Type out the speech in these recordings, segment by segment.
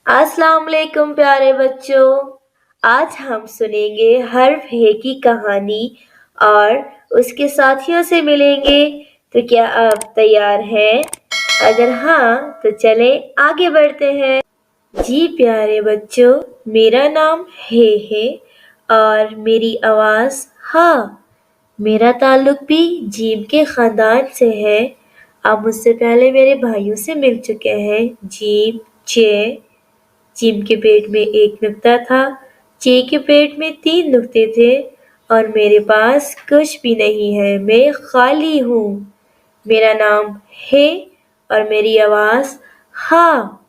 अस्सलाम वालेकुम प्यारे बच्चों। आज हम सुनेंगे हर्फ हे की कहानी और उसके साथियों से मिलेंगे। तो क्या आप तैयार हैं? अगर हाँ तो चले आगे बढ़ते हैं। जी प्यारे बच्चों, मेरा नाम है और मेरी आवाज़ हाँ। मेरा ताल्लुक भी जीम के ख़ानदान से है। आप मुझसे पहले मेरे भाइयों से मिल चुके हैं। जीम, चे। जिम के पेट में एक नुक्ता था, चे के पेट में 3 नुक्ते थे और मेरे पास कुछ भी नहीं है, मैं खाली हूँ। मेरा नाम है और मेरी आवाज़ हाँ।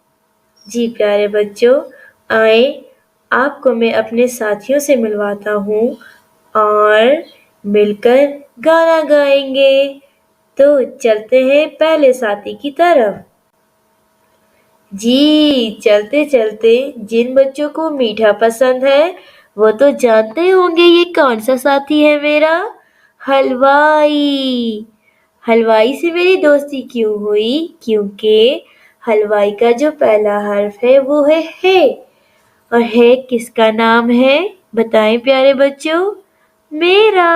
जी प्यारे बच्चों, आए आपको मैं अपने साथियों से मिलवाता हूँ और मिलकर गाना गाएंगे। तो चलते हैं पहले साथी की तरफ। जी चलते चलते जिन बच्चों को मीठा पसंद है वो तो जानते होंगे ये कौन सा साथी है मेरा। हलवाई। हलवाई से मेरी दोस्ती क्यों हुई? क्योंकि हलवाई का जो पहला हर्फ है वो है। और है किसका नाम है? बताएं प्यारे बच्चों। मेरा।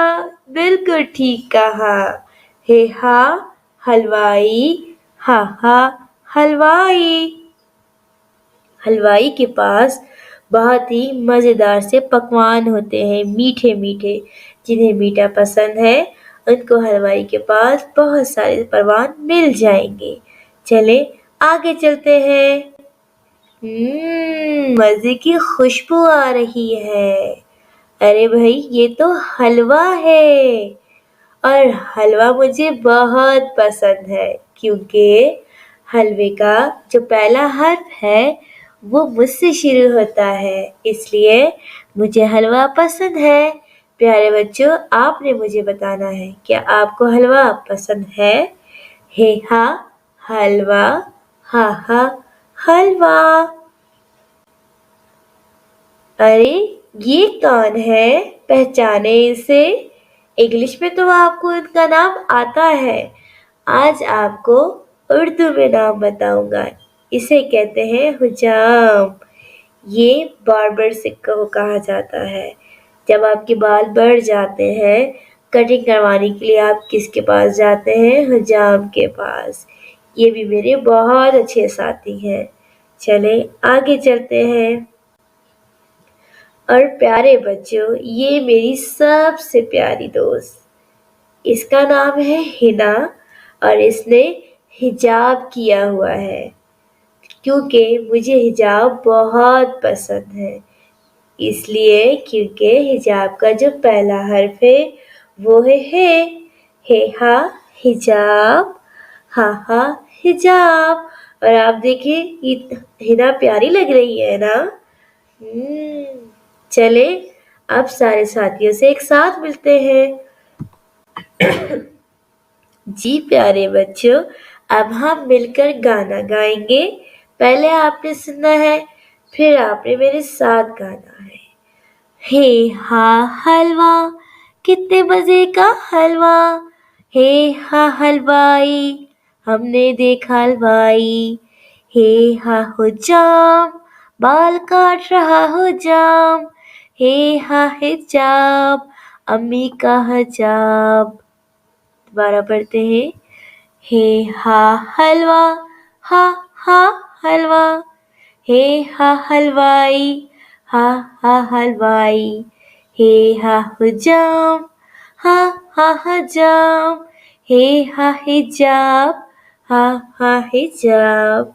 बिल्कुल ठीक कहा। है हा हलवाई, हा हा हलवाई। हलवाई के पास बहुत ही मज़ेदार से पकवान होते हैं, मीठे मीठे। जिन्हें मीठा पसंद है उनको हलवाई के पास बहुत सारे पकवान मिल जाएंगे। चले आगे चलते हैं। मज़े की खुशबू आ रही है। अरे भाई ये तो हलवा है और हलवा मुझे बहुत पसंद है क्योंकि हलवे का जो पहला हर्फ है वो मुझसे शुरू होता है, इसलिए मुझे हलवा पसंद है। प्यारे बच्चों, आपने मुझे बताना है क्या आपको हलवा पसंद है? हा हलवा, हा हा हलवा। अरे ये कौन है? पहचाने इसे। इंग्लिश में तो आपको इनका नाम आता है, आज आपको उर्दू में नाम बताऊंगा। इसे कहते हैं हुजाम। ये बार्बर से कहा जाता है। जब आपके बाल बढ़ जाते हैं, कटिंग करवाने के लिए आप किसके पास जाते हैं? हुजाम के पास। ये भी मेरे बहुत अच्छे साथी हैं। चले आगे चलते हैं। और प्यारे बच्चों, ये मेरी सबसे प्यारी दोस्त, इसका नाम है हिना और इसने हिजाब किया हुआ है क्योंकि मुझे हिजाब बहुत पसंद है। इसलिए क्योंकि हिजाब का जो पहला हर्फ है वो है हा हिजाब, हा हा हिजाब। और आप देखिए हिना प्यारी लग रही है ना। चले अब सारे साथियों से एक साथ मिलते हैं। जी प्यारे बच्चों, अब हम मिलकर गाना गाएंगे। पहले आपने सुनना है, फिर आपने मेरे साथ गाना है। हे हा हलवा, कितने मजे का हलवा। हे हा हलवाई, हमने देखा हलवाई। हे हा हो जाम, बाल काट रहा हो जाम। हे हा हिजाब, अम्मी का हजाब। दोबारा पढ़ते हैं। हे हा हलवा, हा हा हलवा। हे हा हलवाई, हा हा हलवाई। हे हा हुजाम, हा हा हजाम। हे हा हिजाब, हा हा हिजाब।